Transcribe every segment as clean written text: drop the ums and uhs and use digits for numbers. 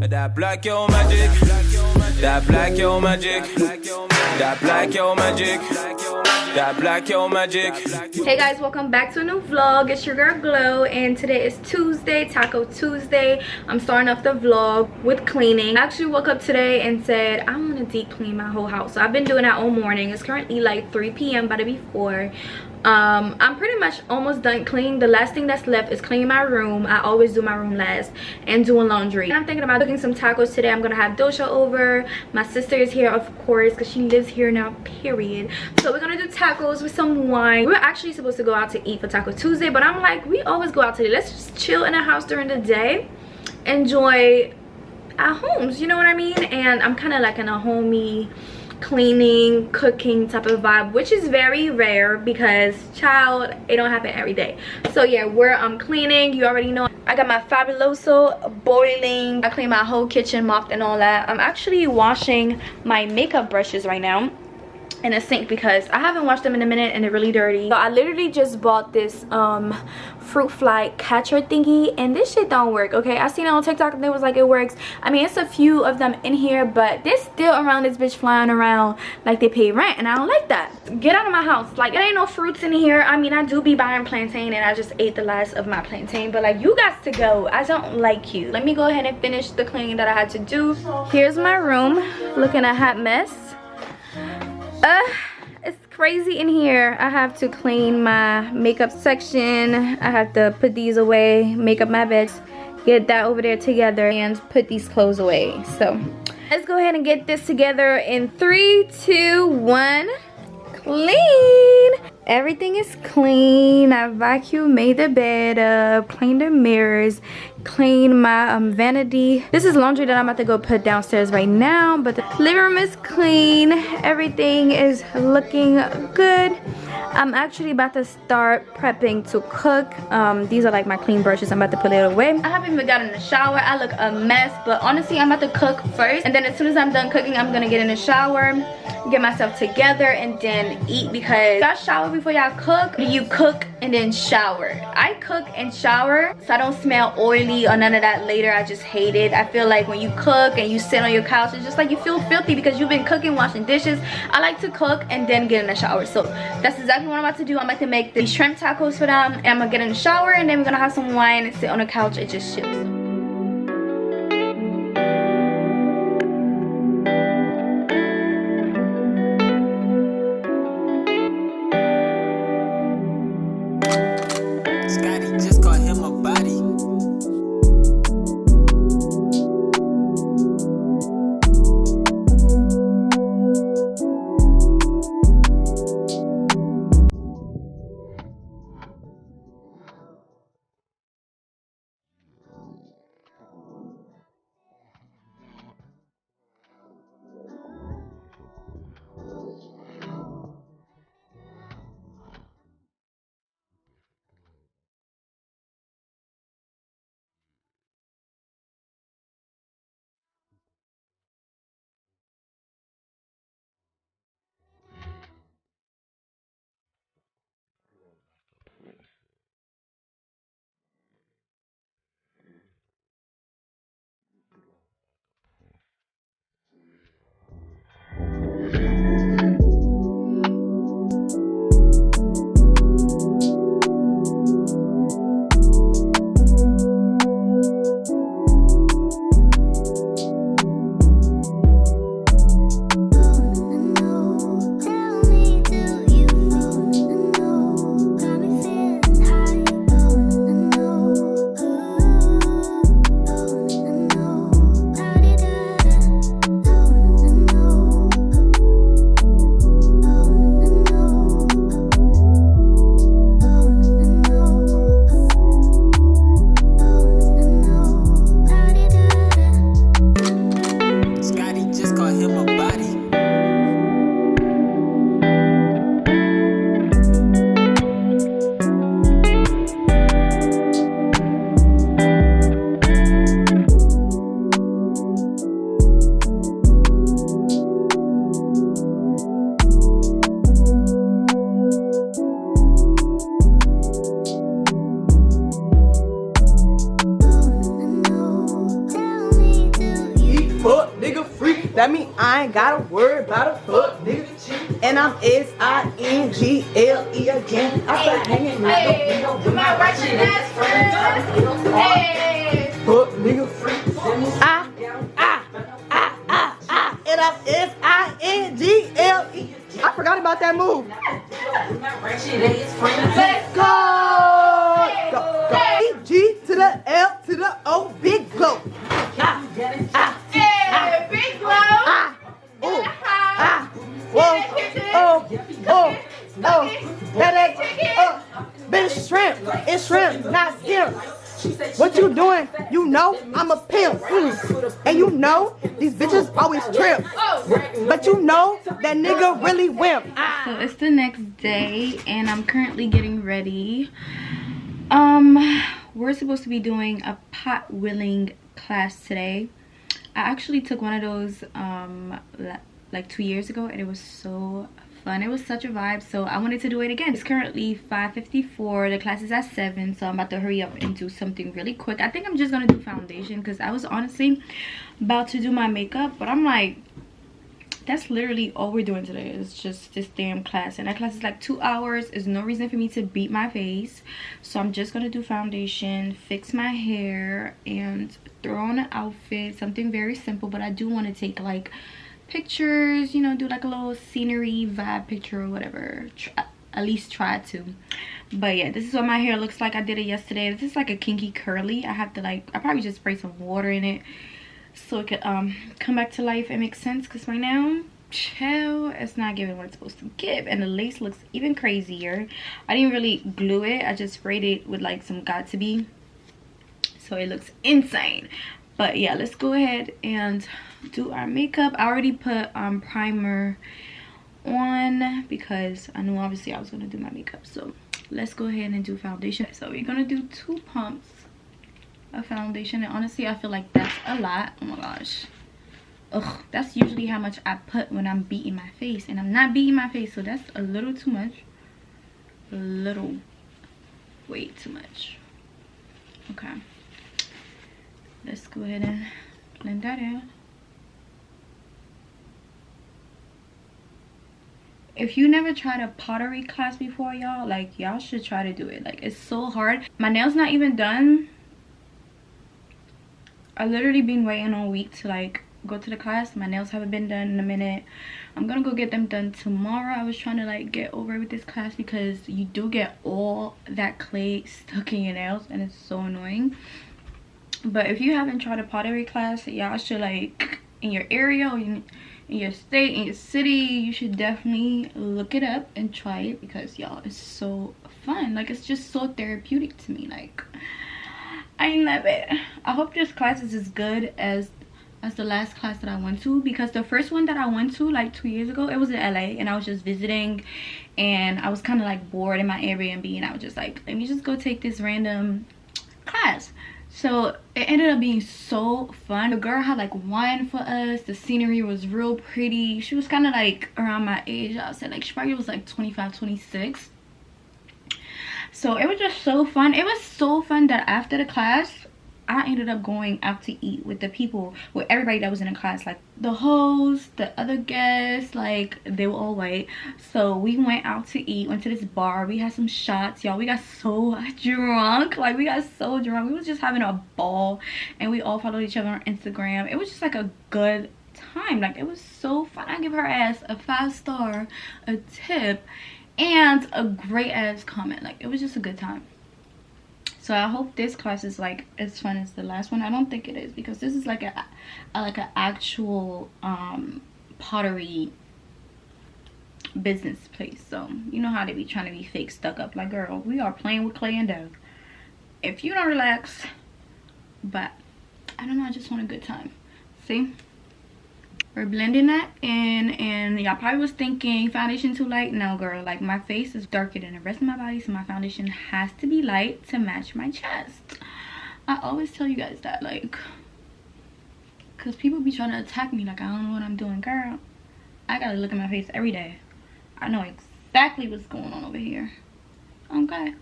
That black yo magic. That black yo magic. That black yo magic. That black yo magic. Hey guys, welcome back to a new vlog. It's your girl Glow, and today is Tuesday, Taco Tuesday. I'm starting off the vlog with cleaning. I actually woke up today and said I want to deep clean my whole house. So I've been doing that all morning. It's currently like 3 p.m. about to be 4. I'm pretty much almost done cleaning. The last thing that's left is cleaning my room. I always do my room last, and doing laundry. And I'm thinking about cooking some tacos today. I'm gonna have Dosha over. My sister is here, of course, because she lives here now, period. So we're gonna do tacos with some wine. We were actually supposed to go out to eat for Taco Tuesday, but I'm like, we always go out today. Let's just chill in the house during the day, enjoy our homes, you know what I mean? And I'm kind of like in a homey cleaning, cooking type of vibe, which is very rare because, child, it don't happen every day. So yeah, where I'm cleaning, you already know I got my Fabuloso boiling. I clean my whole kitchen, mopped and all that. I'm actually washing my makeup brushes right now in a sink because I haven't washed them in a minute and they're really dirty. So I literally just bought this fruit fly catcher thingy, and this shit don't work. Okay, I seen it on TikTok and they was like it works. I mean, it's a few of them in here, but they're still around this bitch flying around like they pay rent, and I don't like that. Get out of my house. Like, there ain't no fruits in here. I mean, I do be buying plantain and I just ate the last of my plantain, but like, you got to go. I don't like you. Let me go ahead and finish the cleaning that I had to do. Here's my room looking a hot mess. It's crazy in here. I have to clean my makeup section. I have to put these away, make up my bed, get that over there together, and put these clothes away. So let's go ahead and get this together in 3, 2, 1. Clean. Everything is clean. I vacuumed, made the bed up, cleaned the mirrors, cleaned my vanity. This is laundry that I'm about to go put downstairs right now, but the living room is clean. Everything is looking good. I'm actually about to start prepping to cook. These are like my clean brushes. I'm about to put it away. I haven't even gotten in the shower. I look a mess, but honestly, I'm about to cook first, and then as soon as I'm done cooking, I'm gonna get in the shower, get myself together, and then eat. Because y'all shower before y'all cook, or do you cook and then shower? I cook and shower so I don't smell oily or none of that later. I just hate it. I feel like when you cook and you sit on your couch, it's just like you feel filthy because you've been cooking, washing dishes. I like to cook and then get in the shower. So that's exactly what I'm about to do. I'm about to make the shrimp tacos for them, and I'm gonna get in the shower, and then we're gonna have some wine and sit on the couch and just chill. nigga free. That mean I ain't gotta worry about a fuck nigga. And I'm SINGLE again. I start hanging out. My ratchet ass friends. Hey. Fuck nigga free. And I'm SINGLE. I forgot about that move. Let's Go. G to the L to the O, big glow. Hey, big glow. Bitch, shrimp. It's shrimp, not skimp. What you doing? You know I'm a pimp. And you know these bitches always trip. But you know that nigga really wimp. So it's the next day and I'm currently getting ready. We're supposed to be doing a pot willing class today. I actually took one of those like 2 years ago and it was so fun. It was such a vibe, so I wanted to do it again. It's currently 5:54. The class is at 7, so I'm about to hurry up and do something really quick. I think I'm just gonna do foundation because I was honestly about to do my makeup, but I'm like, that's literally all we're doing today is just this damn class, and that class is like 2 hours. There's no reason for me to beat my face, so I'm just gonna do foundation, fix my hair, and throw on an outfit, something very simple. But I do want to take like pictures, you know, do like a little scenery vibe picture or whatever. At least try to. But yeah, this is what my hair looks like. I did it yesterday. This is like a kinky curly. I have to like, I probably just spray some water in it so it could come back to life and make sense, because right now, chill, it's not giving what it's supposed to give. And the lace looks even crazier. I didn't really glue it, I just sprayed it with like some got2b, so it looks insane. But yeah, let's go ahead and do our makeup. I already put primer on because I knew obviously I was gonna do my makeup. So let's go ahead and do foundation. So we're gonna do 2 pumps of foundation, and honestly I feel like that's a lot. Oh my gosh, ugh, that's usually how much I put when I'm beating my face, and I'm not beating my face, so that's a little too much. A little, way too much. Okay, let's go ahead and blend that in. If you never tried a pottery class before, y'all, like, y'all should try to do it. Like, it's so hard. My nails not even done. I literally been waiting all week to like go to the class. My nails haven't been done in a minute. I'm gonna go get them done tomorrow. I was trying to like get over with this class because you do get all that clay stuck in your nails and it's so annoying. But if you haven't tried a pottery class, y'all should, like, in your area or in your state, in your city, you should definitely look it up and try it, because y'all, it's so fun. Like, it's just so therapeutic to me. Like, I love it. I hope this class is as good as the last class that I went to, because the first one that I went to like 2 years ago, it was in LA, and I was just visiting, and I was kind of like bored in my Airbnb, and I was just like, let me just go take this random class. So it ended up being so fun. The girl had like wine for us. The scenery was real pretty. She was kind of like around my age. I would say like she probably was like 25, 26. So it was just so fun. It was so fun that after the class, I ended up going out to eat with the people, with everybody that was in the class, like the host, the other guests, like they were all white. So we went out to eat, went to this bar, we had some shots, y'all. We got so drunk, like we got so drunk. We was just having a ball, and we all followed each other on Instagram. It was just like a good time. Like, it was so fun. I give her ass a 5-star, a tip, and a great ass comment. Like, it was just a good time. So I hope this class is like as fun as the last one. I don't think it is, because this is like a actual pottery business place. So you know how they be trying to be fake stuck up. Like, girl, we are playing with clay and dough. If you don't relax. But I don't know, I just want a good time. See, we're blending that in, and y'all probably was thinking foundation too light. No, girl, like my face is darker than the rest of my body, so my foundation has to be light to match my chest. I always tell you guys that, like, because people be trying to attack me like I don't know what I'm doing. Girl, I gotta look at my face every day. I know exactly what's going on over here. Okay,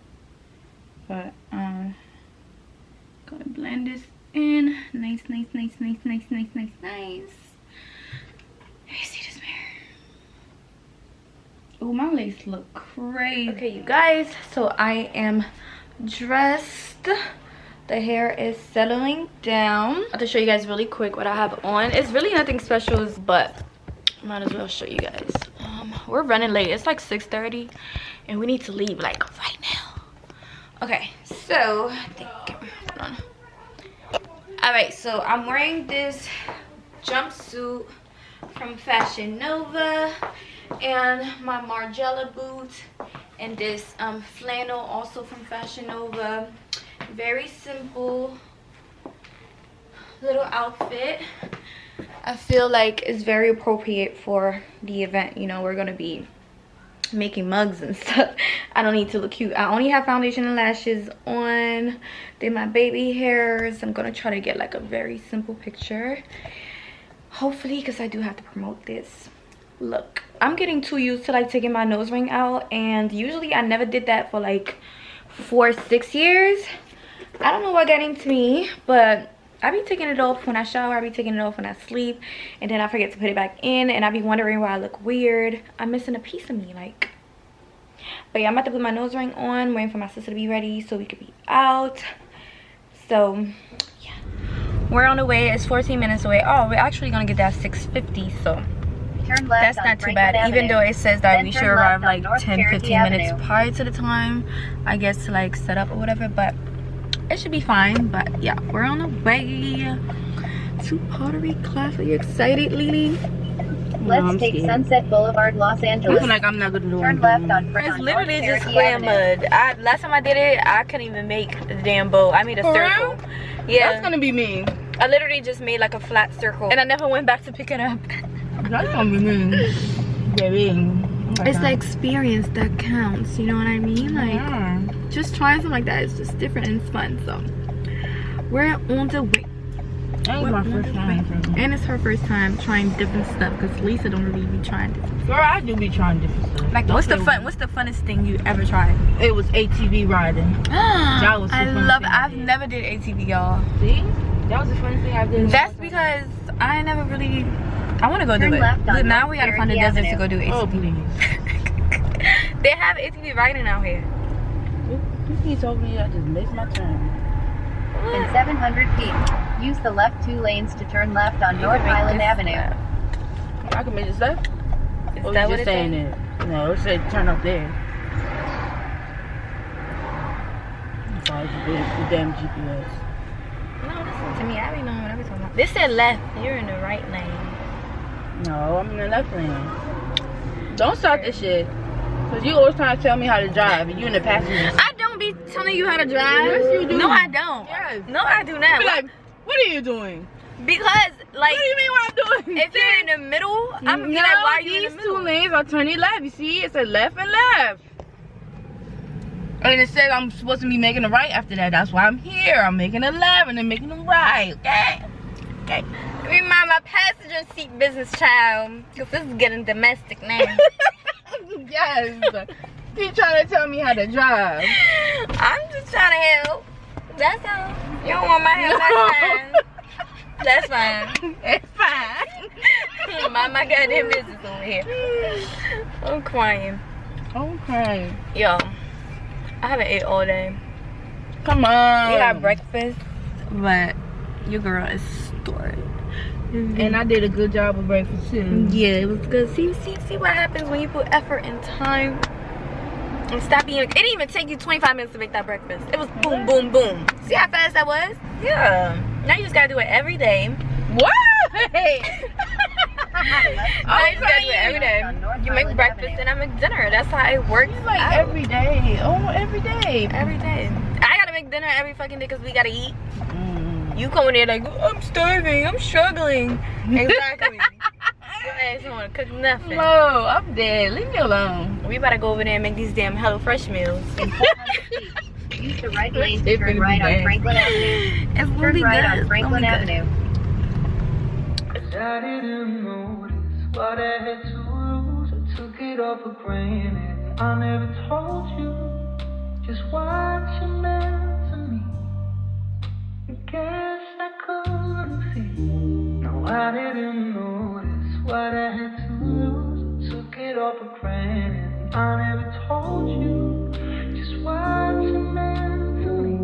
but gonna blend this in. Nice. Let me see this mirror. Oh, my legs look crazy. Okay, you guys, so I am dressed. The hair is settling down. I'll just show you guys really quick what I have on. It's really nothing special, but might as well show you guys. We're running late. It's like 6:30 and we need to leave like right now. Okay, so hold on. All right, so I'm wearing this jumpsuit from Fashion Nova and my Margiela boots and this flannel also from Fashion Nova. Very simple little outfit. I feel like it's very appropriate for the event. You know, we're gonna be making mugs and stuff. I don't need to look cute. I only have foundation and lashes on. Did my baby hairs. I'm gonna try to get like a very simple picture, hopefully, because I do have to promote this look. I'm getting too used to like taking my nose ring out, and usually I never did that for like 4 or 6 years. I don't know what got into me, but I be taking it off when I shower. I be taking it off when I sleep, and then I forget to put it back in, and I be wondering why I look weird. I'm missing a piece of me, like. But yeah, I'm about to put my nose ring on, waiting for my sister to be ready so we could be out. So yeah, we're on the way. It's 14 minutes away. Oh, we're actually gonna get there at 6:50, so turn left, that's not too bad. Even though it says that we should arrive like 10-15 minutes prior to the time, I guess, to like set up or whatever, but it should be fine. But yeah, we're on the way to Pottery class. Are you excited, Lily? Let's take Sunset Boulevard, Los Angeles. I feel like I'm not gonna do it. Turn left on It's literally just square mud. Last time I did it, I couldn't even make the damn bow. I made a circle. Real? Yeah, That's gonna be me. I literally just made like a flat circle, and I never went back to pick it up. That's gonna be me, baby. It's the experience that counts, you know what I mean? Like, just trying something like that is just different and it's fun. So we're on the way. That was my first time. And it's her first time trying different stuff, because Lisa don't really be trying different stuff. Girl, I do be trying different stuff. Like, what's the funnest thing you ever tried? It was ATV riding. That was the I funnest love thing it. I've never did ATV, y'all. See? That was the funnest thing I did. That's because I never really, I want to go do Turn it. left on Look, now we gotta find a Cherokee desert to go do Oh, ATV. please. They have ATV riding out here. You told me I just missed my turn. In 700 feet, use the left 2 lanes to turn left on North Highland Avenue. I can make this left? Is Or that you what just it saying says? it? No, it said turn up there. I'm sorry, the damn GPS. No, listen to me. I be knowing what I'm talking about. This said left. You're in the right lane. No, I'm in the left lane. Don't start this shit. Cause you always trying to tell me how to drive and you in the passenger. I don't be telling you how to drive. Yes, you do. No, I don't. Yes. No, I do not. Be like, what are you doing? Because, like, What do you mean what I'm doing? if you're in the middle, I'm gonna be like, why are you in the these middle? 2 lanes are turning left. You see, it said left and left. And it said I'm supposed to be making a right after that. That's why I'm here. I'm making a left and then making a right. Okay? Okay. Remind my passenger seat business, child. Because this is getting domestic now. Yes. Keep trying to tell me how to drive. I'm just trying to help. That's all. You don't want my help, that's fine. That's fine. It's fine. Mind my goddamn business over here. I'm crying. Okay. Yo, I haven't ate all day. Come on. We had breakfast, but your girl is stored. And I did a good job of breakfast too. Yeah, it was good. See what happens when you put effort and time. And stop being. It didn't even take you 25 minutes to make that breakfast. It was boom, boom, boom. See how fast that was? Yeah. Now you just gotta do it every day. What? Now you just gotta do it every day. You make breakfast and I make dinner. That's how it works. Like out. every day. Oh, every day. Every day. I gotta make dinner every fucking day because we gotta eat. You come in there like, I'm starving, I'm struggling. Exactly. Your ass don't wanna cook nothing. No, I'm dead. Leave me alone. We better go over there and make these damn HelloFresh meals. In 400 feet, use the right lane to turn right on Franklin Avenue. It's Turn really right good. on Franklin Really good. Avenue. I didn't notice what I had to lose. I took it all for granted. I never told you just what you meant to me. I guess I couldn't see. No, I didn't know I never told you, just watch it mentally.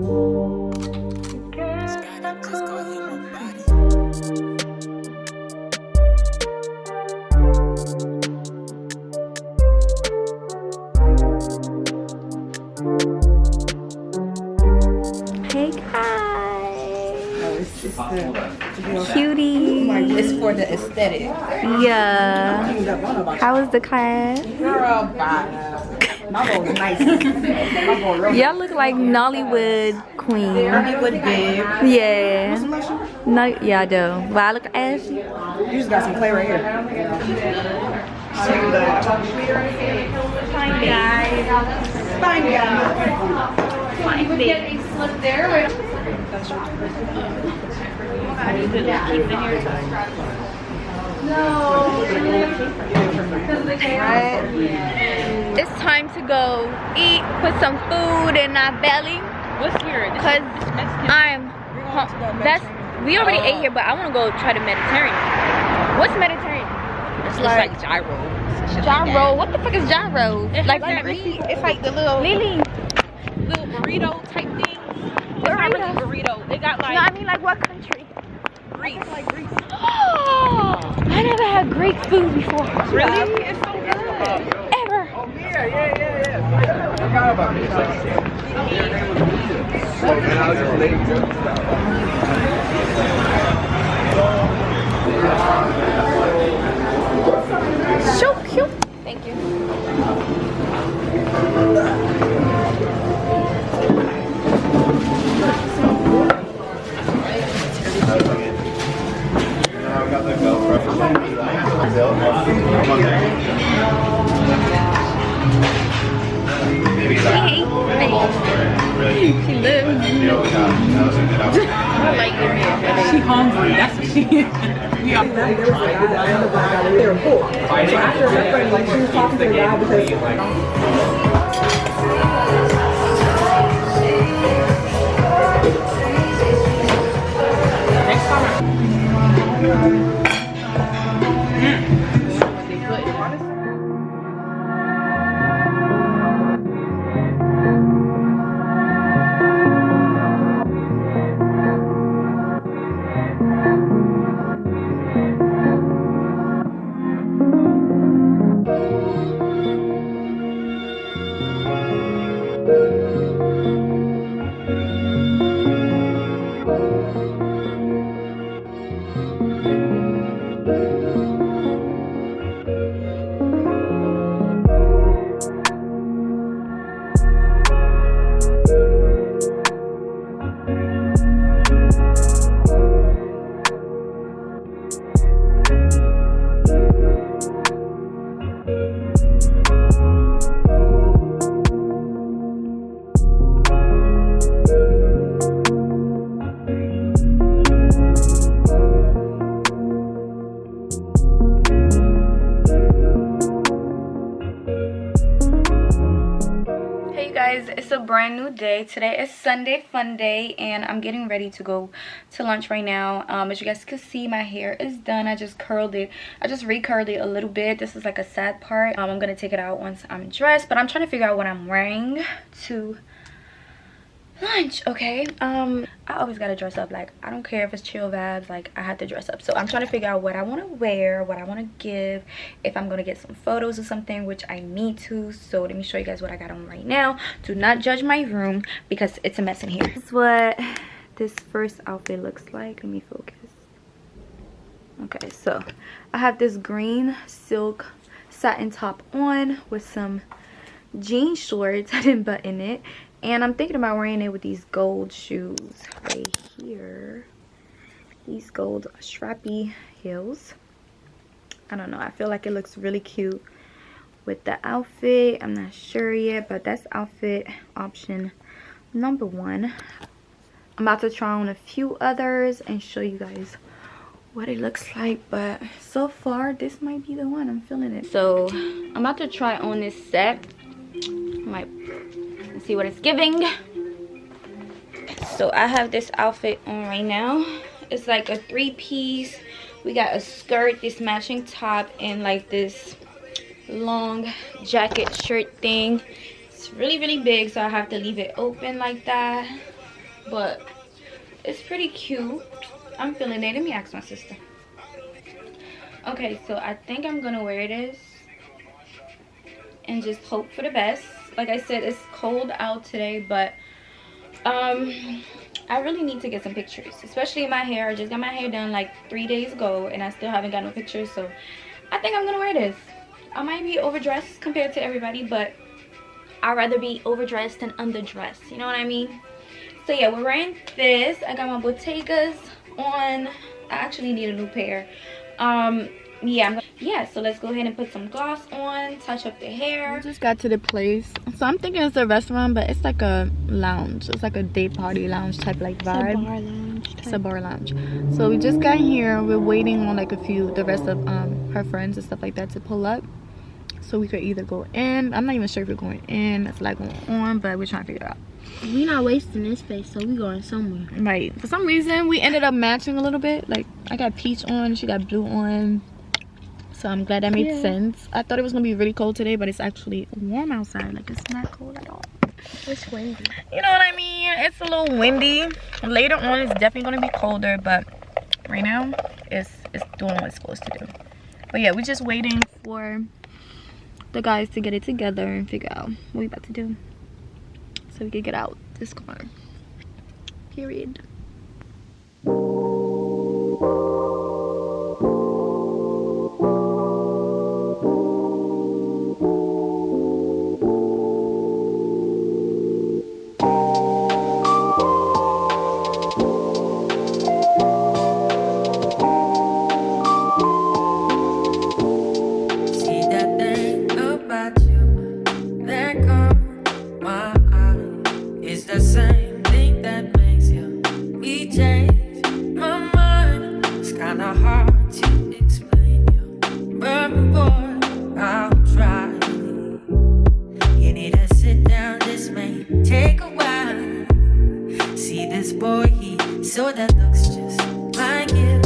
Guess I couldn't see. Hey guys. It's just the Cutie. it's for the aesthetic. Yeah. How was the class? Girl, bye. My boy nice. My boy real Y'all look like Nollywood queen. Hollywood babe. Yeah. Some lotion? No, yeah, I do. But I look ashy. You just got some clay right here. Fine guys. Fine, guys. Fine baby. Slip there. It's time to go eat, put some food in our belly. What's here? Cause I'm that's we already ate here, but I want to go try the Mediterranean. What's Mediterranean? It's like gyro. Gyro. What the fuck is gyro? Like It's like the little little burrito type thing. It's not really burrito. They got like. No, I mean like what country? Greece. Oh, I never had Greek food before. Really? It's so good. Ever. So cute. Thank you. She lives. She hungry. That's what she is. they were cool. So after her friend, like she was talking to the guy because it's a brand new day. Today is Sunday fun day and I'm getting ready to go to lunch right now. As you guys can see, my hair is done. I just curled it. I just recurled it a little bit. This is like a sad part. I'm gonna take it out once I'm dressed, but I'm trying to figure out what I'm wearing to lunch. Okay, I always gotta dress up. Like, I don't care if it's chill vibes, like I have to dress up. So I'm trying to figure out what I want to wear, what I want to give, if I'm gonna get some photos or something, which I need to. So let me show you guys what I got on right now. Do not judge my room because it's a mess in here. This is what this first outfit looks like. Let me focus. Okay, so I have this green silk satin top on with some jean shorts. I didn't button it. And I'm thinking about wearing it with these gold shoes right here. These gold strappy heels. I don't know. I feel like it looks really cute with the outfit. I'm not sure yet, but that's outfit option number 1. I'm about to try on a few others and show you guys what it looks like. But so far, this might be the one. I'm feeling it. So I'm about to try on this set. See what it's giving. So I have this outfit on right now. It's like a 3-piece. We got a skirt, this matching top, and like this long jacket shirt thing. It's really, really big, so I have to leave it open like that. But it's pretty cute. I'm feeling it. Let me ask my sister. Okay, so I think I'm gonna wear this and just hope for the best. Like I said, it's cold out today, but I really need to get some pictures, especially my hair. I just got my hair done like 3 days ago and I still haven't got no pictures, so I think I'm gonna wear this. I might be overdressed compared to everybody, but I'd rather be overdressed than underdressed, you know what I mean? So yeah, we're wearing this. I got my Bottegas on. I actually need a new pair. Yeah, so let's go ahead and put some gloss on, touch up the hair. We just got to the place, so I'm thinking it's a restaurant, but it's like a lounge. It's like a day party lounge type like vibe. It's a bar lounge type. It's a bar lounge. So we just got here. We're waiting on like the rest of her friends and stuff like that to pull up, so we could either go in. I'm not even sure if we're going in. That's like going on, but we're trying to figure it out. We not wasting this space, so we going somewhere. Right. For some reason, we ended up matching a little bit. Like I got peach on, she got blue on. So I'm glad that made sense. I thought it was gonna be really cold today, but it's actually warm outside. Like it's not cold at all. It's windy. You know what I mean? It's a little windy. Later on, it's definitely gonna be colder, but right now, it's doing what it's supposed to do. But yeah, we're just waiting for the guys to get it together and figure out what we about to do, so we can get out this car. Period. So that looks just like you,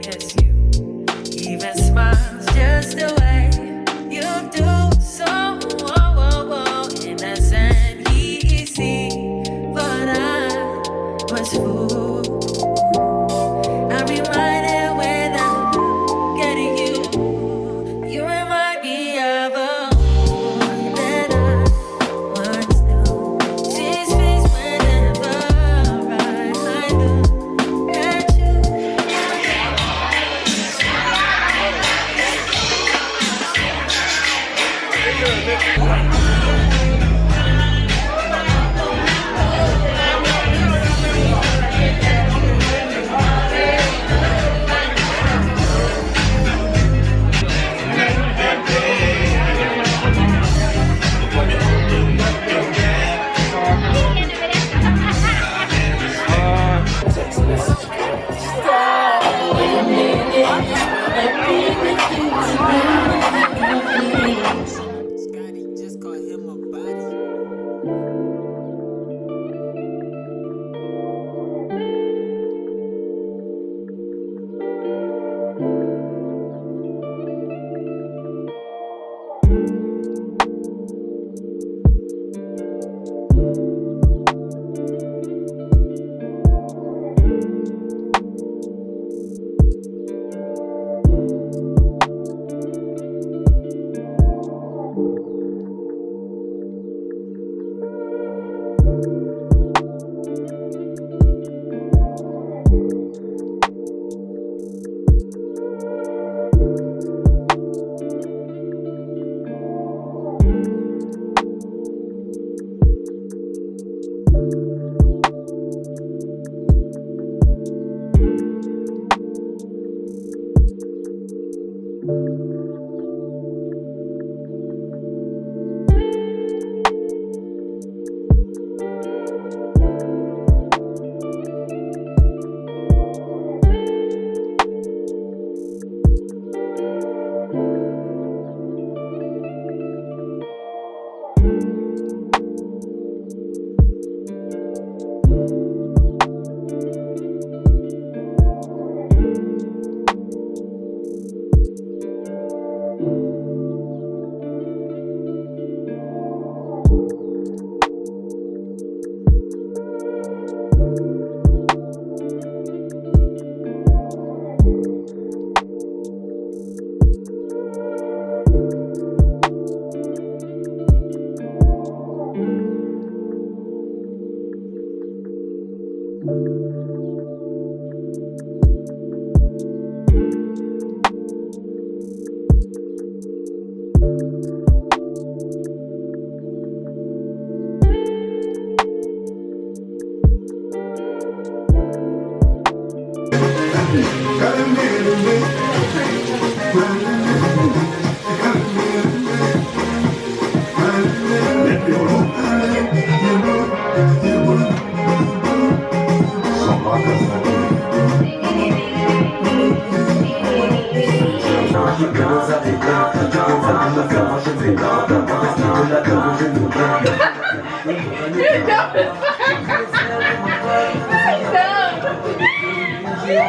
yes you. Even smiles just the way you do. So innocent, easy, but I was fooled. I'm reminded when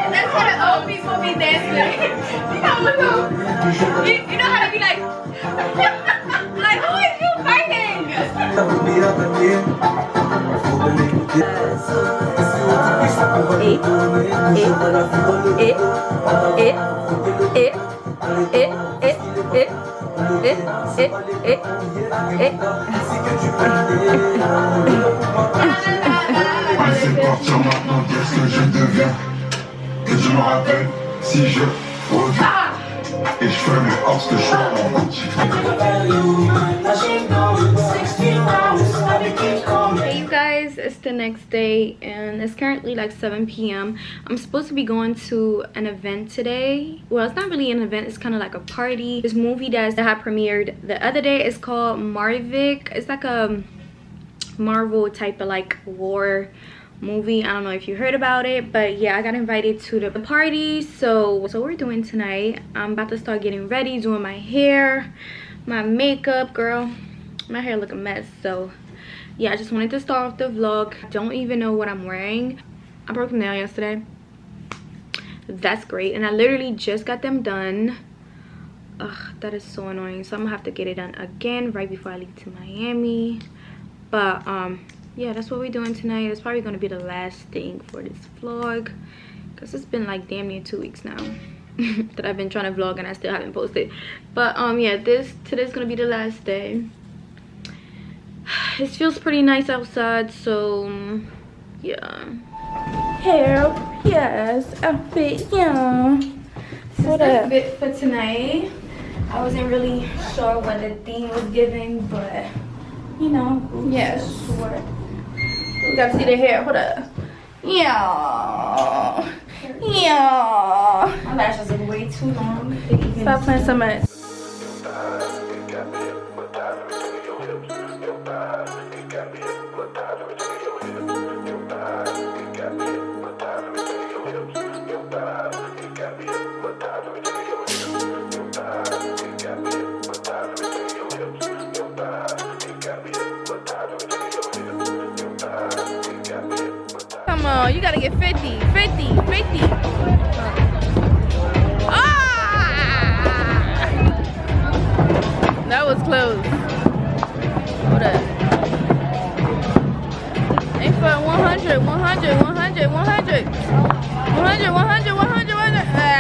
That's how the old people be dancing. You know how to be like, like who is you fighting? Et je me rappelle si je reviens et je fais mes horses que je sois en route. Hey you guys, it's the next day and it's currently like 7 p.m. I'm supposed to be going to an event today. Well, it's not really an event, it's kind of like a party. This movie that had premiered the other day is called Marvik. It's like a Marvel type of like war movie. I don't know if you heard about it, but yeah, I got invited to the party. So we're doing tonight. I'm about to start getting ready, doing my hair, my makeup. Girl, my hair look a mess. So yeah, I just wanted to start off the vlog. Don't even know what I'm wearing. I broke a nail yesterday. That's great, and I literally just got them done. Ugh, that is so annoying. So I'm gonna have to get it done again right before I leave to Miami. But yeah, that's what we're doing tonight. It's probably gonna be the last thing for this vlog because it's been like damn near 2 weeks now that I've been trying to vlog and I still haven't posted. But yeah, today's gonna be the last day. It feels pretty nice outside, so yeah. Hair, yes, outfit, yeah. What up? Fit for tonight. I wasn't really sure what the theme was giving, but you know, yes. Short. We got to see the hair. Hold up. Yeah. Yeah. My lashes are way too long. Stop playing so much. Come on, you gotta get 50, 50, 50. Ah! That was close. Hold up. Aim for 100, 100, 100, 100. 100, 100, 100, 100. Ah.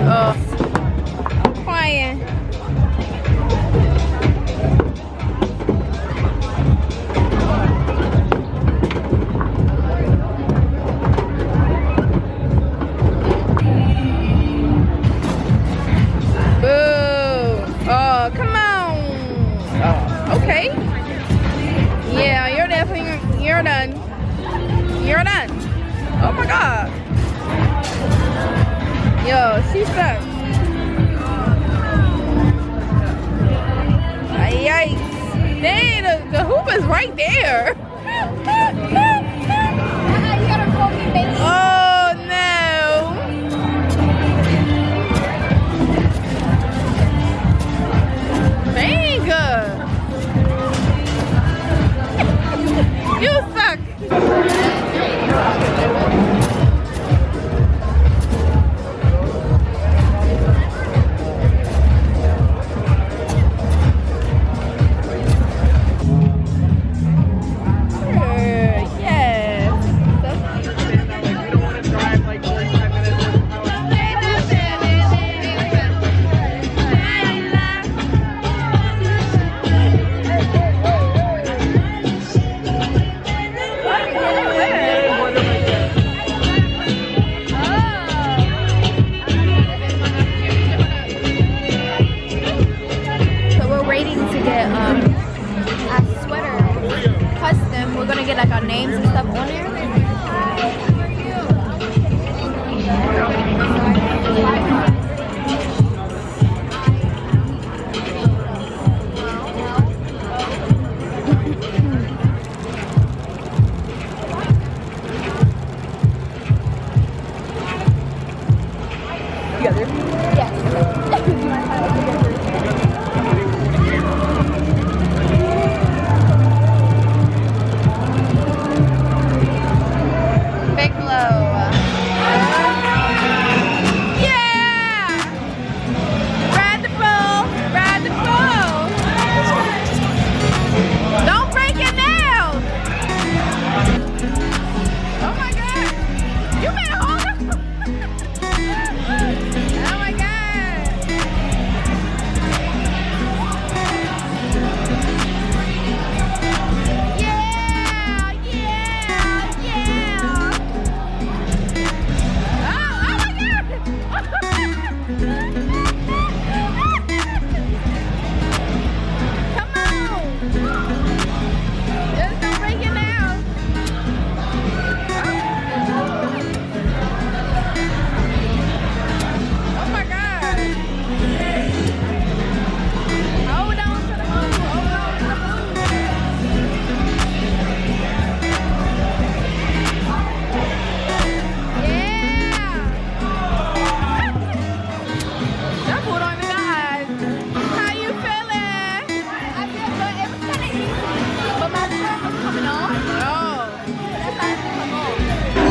Oh. Crying. Okay. Yeah, you're definitely, you're done. You're done. Oh my God. Yo, she's stuck. Yikes. Dang, the hoop is right there. Oh no. Dang. You suck. Get like our names and stuff on there. Together? Yes. Big glow. Yeah! Ride the boat, ride the boat. Don't break your nails. Oh my God. You better hold on. Oh my God. Yeah, yeah, yeah. Oh my God. Come on. Just don't break it now. Oh my God. Hold on to the move. Hold on to the move. Yeah. That fool don't even got eyes. How you feeling? I feel good. It was kind of easy, but my shirt was coming off. Oh. That's how it come off.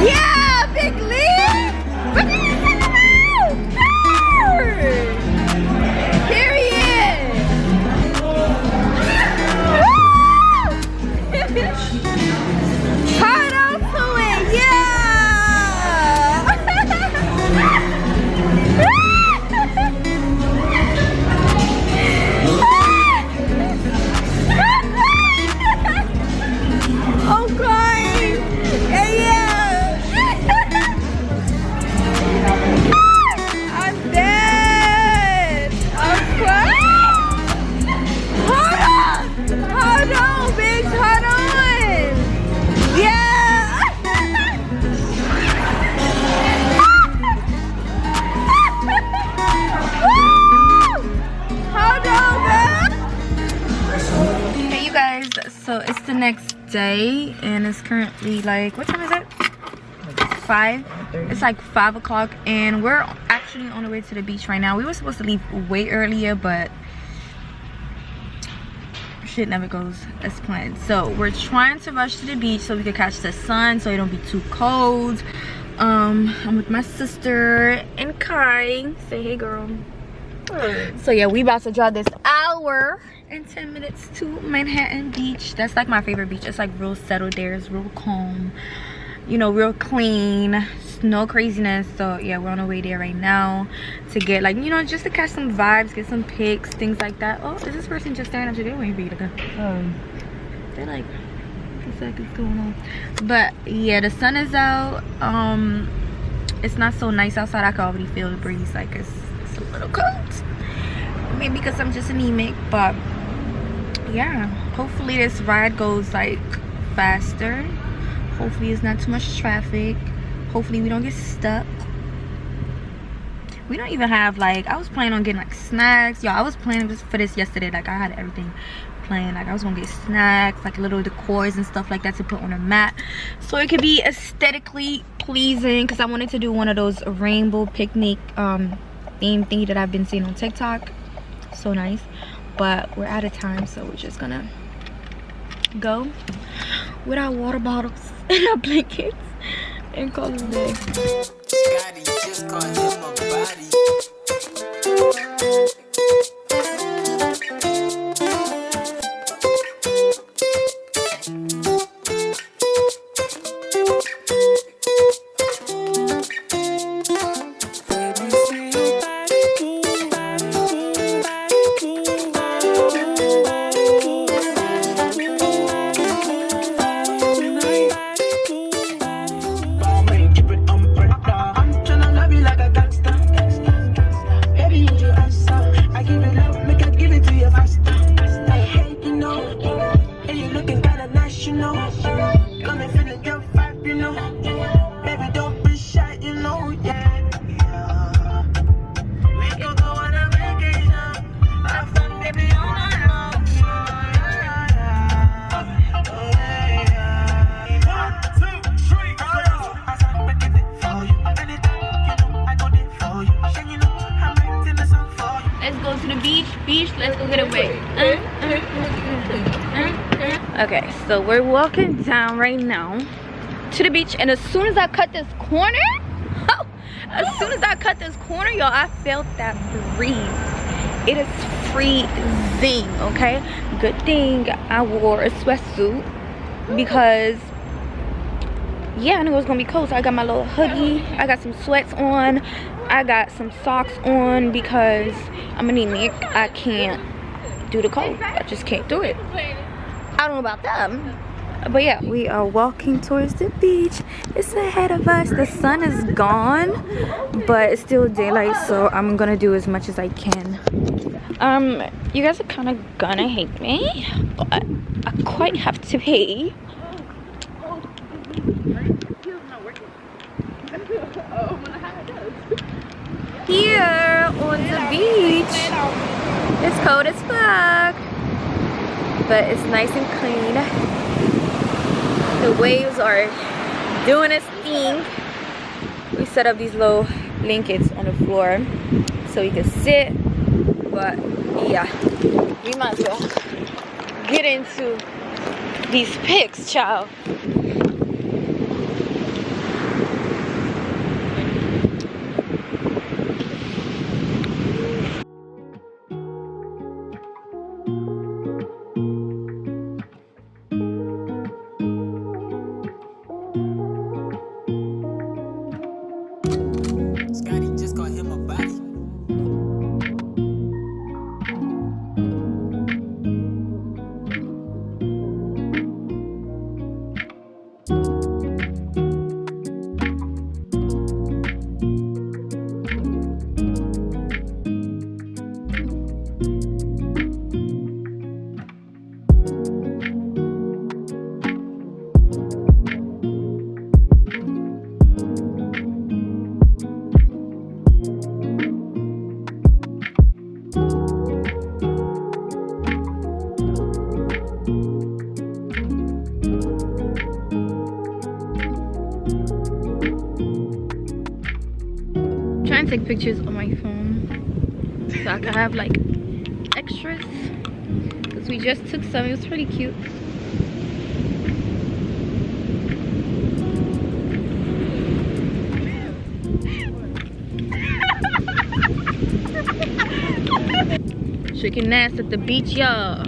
Yeah, Big Lee. Look at this in the mouth. Period. Hard on to it, yeah. I'm crying. Yeah. I'm dead. I'm crying. Hold on. Hold on, bitch. Hold on. Yeah. Hold on, girl. Hey, you guys. So it's the next day, and it's currently like, what time is it? 5. It's like 5 o'clock, and we're actually on the way to the beach right now. We were supposed to leave way earlier, but shit never goes as planned. So we're trying to rush to the beach so we can catch the sun, so it don't be too cold. I'm with my sister and Kai. Say hey, girl. So yeah, we about to drive this hour and 10 minutes to Manhattan Beach. That's like my favorite beach. It's like real settled there. It's real calm, you know, real clean, no craziness. So yeah, we're on our way there right now to get, like, you know, just to catch some vibes, get some pics, things like that. Oh, is this person just staring at you? They're waiting for you to go. They're like, what the fuck is going on? But yeah, the sun is out. It's not so nice outside. I can already feel the breeze. Like it's a little cold. Maybe because I'm just anemic, but yeah, hopefully this ride goes like faster. Hopefully it's not too much traffic. Hopefully we don't get stuck. We don't even have, like, I was planning on getting like snacks. Y'all, I was planning just for this yesterday. Like I had everything planned. Like I was gonna get snacks, like little decors and stuff like that to put on a mat, so it could be aesthetically pleasing, because I wanted to do one of those rainbow picnic theme thingy that I've been seeing on TikTok. So nice. But we're out of time, so we're just gonna go with our water bottles and our blankets and call it a day. go to the beach. Beach, let's go get away. Okay, so we're walking down right now to the beach, and as soon as I cut this corner, y'all, I felt that breeze. It is freezing, okay? Good thing I wore a sweatsuit because, yeah, I knew it was gonna be cold. So I got my little hoodie, I got some sweats on, I got some socks on because I'm anemic. I can't do the cold. I just can't do it. I don't know about them. But yeah, we are walking towards the beach. It's ahead of us. The sun is gone, but it's still daylight, so I'm gonna do as much as I can. You guys are kind of gonna hate me, but I quite have to pee. Here on the beach, it's cold as fuck, but it's nice and clean. The waves are doing its thing. We set up these little blankets on the floor so we can sit, but yeah, we might as well get into these pics, child. Trying to take pictures on my phone so I can have like extras, because we just took some. It was pretty cute. Shaking ass at the beach, y'all.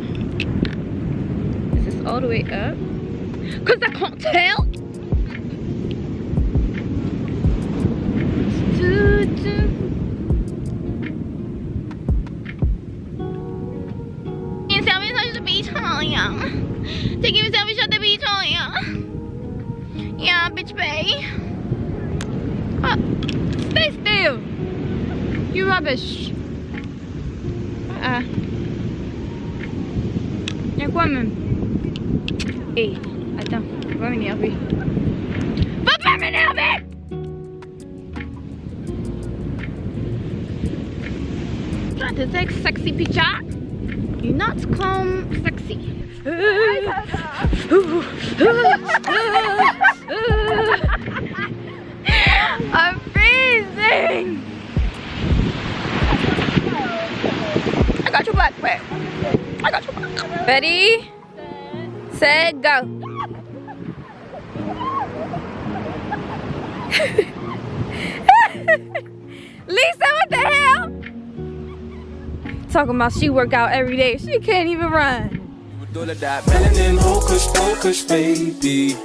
Is this all the way up? Cause I can't tell. Taking a selfie at the beach, oh yeah. Yeah, bitch bae. Stay still. You rubbish. Jag kommer. Ey, attends. Va m'énerver. Va pas m'énerver! Trying to take sexy picture. You're not calm, sexy. I'm freezing. I got your backpack. I got your backpack. Ready, set, go. Lisa, what the hell? Talking about she work out every day. She can't even run. Melanin, hocus pocus, baby.